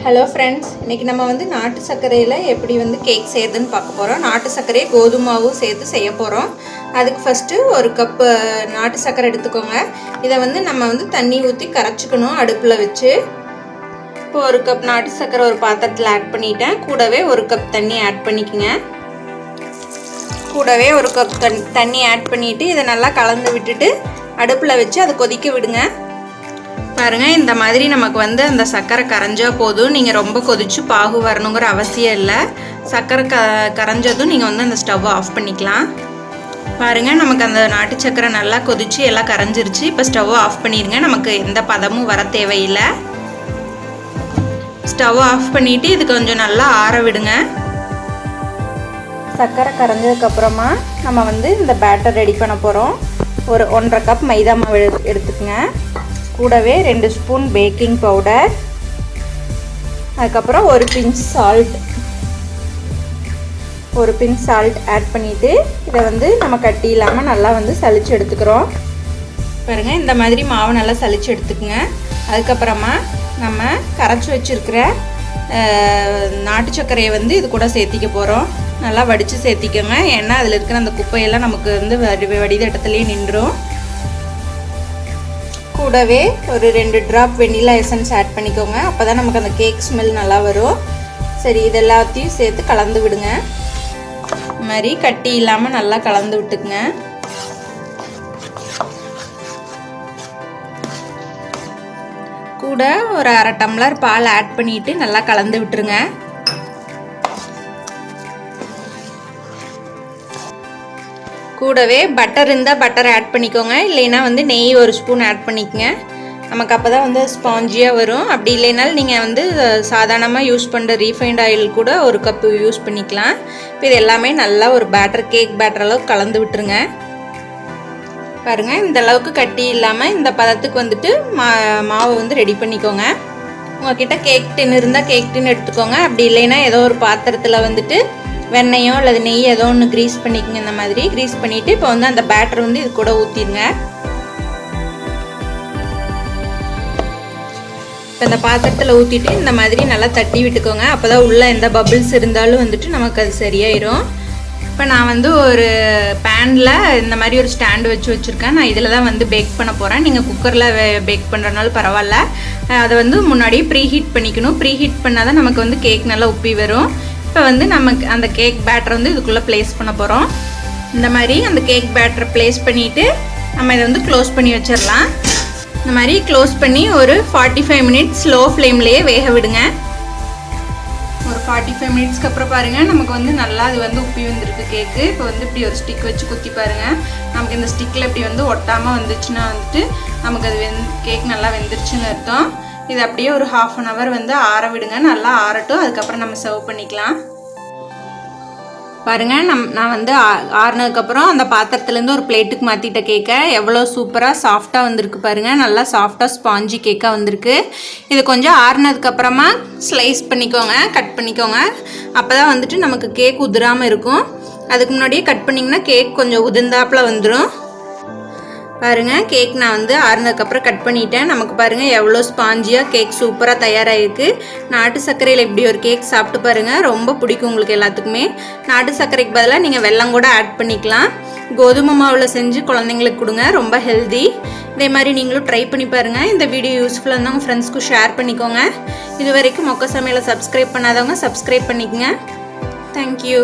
Hello friends, இன்றைக்கி நம்ம நாட்டு சர்க்கரையில் எப்படி கேக் செய்யுதுன்னு பார்க்க போகிறோம். நாட்டு சர்க்கரையை கோதுமாவும் சேர்த்து செய்ய போகிறோம். அதுக்கு ஃபஸ்ட்டு ஒரு கப்பு நாட்டு சர்க்கரை எடுத்துக்கோங்க. இதை நம்ம தண்ணி ஊற்றி கரைச்சிக்கணும் அடுப்பில் வச்சு. இப்போ ஒரு கப் நாட்டு சர்க்கரை ஒரு பாத்திரத்தில் ஆட் பண்ணிட்டேன். கூடவே ஒரு கப் தண்ணி ஆட் பண்ணிக்கோங்க. கூடவே ஒரு கப் தண்ணி ஆட் பண்ணிவிட்டு இதை நல்லா கலந்து விட்டுட்டு அடுப்பில் வச்சு அதை கொதிக்க விடுங்க. பாருங்கள், இந்த மாதிரி நமக்கு அந்த சர்க்கரை கரைஞ்சா போதும். நீங்கள் ரொம்ப கொதிச்சு பாகு வரணுங்கிற அவசியம் இல்லை. சர்க்கரை கரைஞ்சதும் நீங்கள் அந்த ஸ்டவ்வை ஆஃப் பண்ணிக்கலாம். பாருங்கள், நமக்கு அந்த நாட்டு சர்க்கரை நல்லா கொதிச்சு எல்லாம் கரைஞ்சிருச்சு. இப்போ ஸ்டவ்வை ஆஃப் பண்ணிடுங்க. நமக்கு எந்த பதமும் வர தேவையில்லை. ஸ்டவ்வை ஆஃப் பண்ணிவிட்டு இது கொஞ்சம் நல்லா ஆற விடுங்க. சர்க்கரை கரைஞ்சதுக்கப்புறமா நம்ம இந்த பேட்டர் ரெடி பண்ண போகிறோம். ஒரு 1.5 கப் மைதா மாவு எடுத்துக்கங்க. கூடவே 2 ஸ்பூன் பேக்கிங் பவுடர், அதுக்கப்புறம் ஒரு பிஞ்ச் சால்ட் ஆட் பண்ணிவிட்டு இதை நம்ம கட்டி இல்லாமல் நல்லா சலிச்சு எடுத்துக்கிறோம். பாருங்கள், இந்த மாதிரி மாவு நல்லா சலிச்சு எடுத்துக்கோங்க. அதுக்கப்புறமா நம்ம கரைச்சி வச்சுருக்கிற நாட்டு சர்க்கரையை இது கூட சேர்த்திக்க போகிறோம். நல்லா வடித்து சேர்த்திக்கோங்க. ஏன்னா அதில் இருக்கிற அந்த குப்பையெல்லாம் நமக்கு வடிதட்டத்துலேயே நின்றுடும். கூடவே ஒரு 2 ட்ராப் வெண்ணிலா எசன்ஸ் ஆட் பண்ணிக்கோங்க. அப்போ தான் நமக்கு அந்த கேக் ஸ்மெல் நல்லா வரும். சரி, இது எல்லாத்தையும் சேர்த்து கலந்து விடுங்க. இந்த மாதிரி கட்டி இல்லாமல் நல்லா கலந்து விட்டுக்குங்க. கூட ஒரு 1/2 டம்ளர் பால் ஆட் பண்ணிவிட்டு நல்லா கலந்து விட்டுருங்க. கூடவே பட்டர் இருந்தால் பட்டர் ஆட் பண்ணிக்கோங்க. இல்லைன்னா நெய் ஒரு ஸ்பூன் ஆட் பண்ணிக்கங்க. நமக்கு அப்போ தான் ஸ்பாஞ்சியாக வரும். அப்படி இல்லைனாலும் நீங்கள் சாதாரணமாக யூஸ் பண்ணுற ரீஃபைண்ட் ஆயில் கூட ஒரு கப்பு யூஸ் பண்ணிக்கலாம். இப்போ இது எல்லாமே நல்லா ஒரு கேக் பேட்டர் அளவுக்கு கலந்து விட்டுருங்க. பாருங்கள், இந்த அளவுக்கு கட்டி இல்லாமல் இந்த பதத்துக்கு மாவை ரெடி பண்ணிக்கோங்க. உங்கள்கிட்ட கேக் டின் இருந்தால் கேக் டின் எடுத்துக்கோங்க. அப்படி இல்லைன்னா ஏதோ ஒரு பாத்திரத்தில் வெண்ணெயோ அல்லது நெய் ஏதோ ஒன்று க்ரீஸ் பண்ணிக்கோங்க. இந்த மாதிரி க்ரீஸ் பண்ணிவிட்டு இப்போ அந்த பேட்டர் இது கூட ஊற்றிடுங்க. இப்போ இந்த பாத்திரத்தில் ஊற்றிட்டு இந்த மாதிரி நல்லா தட்டி விட்டுக்கோங்க. அப்போ தான் உள்ளே எந்த பபிள்ஸ் இருந்தாலும் நமக்கு அது சரியாயிடும். இப்போ நான் ஒரு பேனில் இந்த மாதிரி ஒரு ஸ்டாண்டு வச்சுருக்கேன். நான் இதில் தான் பேக் பண்ண போகிறேன். நீங்கள் குக்கரில் பேக் பண்ணுறதுனாலும் பரவாயில்ல. அதை முன்னாடியே ப்ரீ ஹீட் பண்ணிக்கணும். ப்ரீ ஹீட் பண்ணால் தான் நமக்கு கேக் நல்லா உப்பி வரும். இப்போ நமக்கு அந்த கேக் பேட்டர் இதுக்குள்ளே ப்ளேஸ் பண்ண போகிறோம். இந்த மாதிரி அந்த கேக் பேட்டரை ப்ளேஸ் பண்ணிவிட்டு நம்ம இதை க்ளோஸ் பண்ணி வச்சிடலாம். இந்த மாதிரி க்ளோஸ் பண்ணி ஒரு 45 மினிட்ஸ் ஸ்லோ ஃப்ளேம்லேயே வேக விடுங்க. ஒரு 45 மினிட்ஸ்க்கு அப்புறம் பாருங்கள், நமக்கு நல்லா அது உப்பி வந்திருக்கு கேக்கு. இப்போ இப்படி ஒரு ஸ்டிக் வச்சு குத்தி பாருங்கள். நமக்கு இந்த ஸ்டிக்கில் இப்படி ஒட்டாமல் வந்துச்சுன்னா நமக்கு அது கேக் நல்லா வெந்துருச்சுன்னு அர்த்தம். இது அப்படியே ஒரு 1/2 hour ஆற விடுங்க. நல்லா ஆறட்டும். அதுக்கப்புறம் நம்ம சர்வ் பண்ணிக்கலாம். பாருங்கள், நான் ஆறுனதுக்கப்புறம் அந்த பாத்திரத்துலேருந்து ஒரு பிளேட்டுக்கு மாற்றிட்ட கேக்கை எவ்வளோ சூப்பராக சாஃப்டாக வந்திருக்கு பாருங்கள். நல்லா சாஃப்டாக ஸ்பாஞ்சி கேக்காக வந்திருக்கு. இது கொஞ்சம் ஆறுனதுக்கப்புறமா ஸ்லைஸ் பண்ணிக்கோங்க, கட் பண்ணிக்கோங்க. அப்போ தான் நமக்கு கேக் உதிராமல் இருக்கும். அதுக்கு முன்னாடியே கட் பண்ணிங்கன்னா கேக் கொஞ்சம் உதிர்ந்தாப்பில் வந்துடும். பாருங்கள், கேக் நான் ஆறுனதுக்கப்புறம் கட் பண்ணிட்டேன். நமக்கு பாருங்கள் எவ்வளோ ஸ்பாஞ்சியாக கேக் சூப்பராக தயாராகிருக்கு. நாட்டு சர்க்கரையில் இப்படி ஒரு கேக் சாப்பிட்டு பாருங்கள், ரொம்ப பிடிக்கும் உங்களுக்கு எல்லாத்துக்குமே. நாட்டு சர்க்கரைக்கு பதிலாக நீங்கள் வெல்லம் கூட ஆட் பண்ணிக்கலாம். கோதுமை மாவில் செஞ்சு குழந்தைங்களுக்கு கொடுங்க, ரொம்ப ஹெல்தி. இதே மாதிரி நீங்களும் ட்ரை பண்ணி பாருங்கள். இந்த வீடியோ யூஸ்ஃபுல்லாக இருந்தால் உங்கள் ஃப்ரெண்ட்ஸ்க்கு ஷேர் பண்ணிக்கோங்க. இது வரைக்கும் மொக்க சமையலை சப்ஸ்கிரைப் பண்ணாதவங்க சப்ஸ்கிரைப் பண்ணிக்கோங்க. தேங்க்யூ.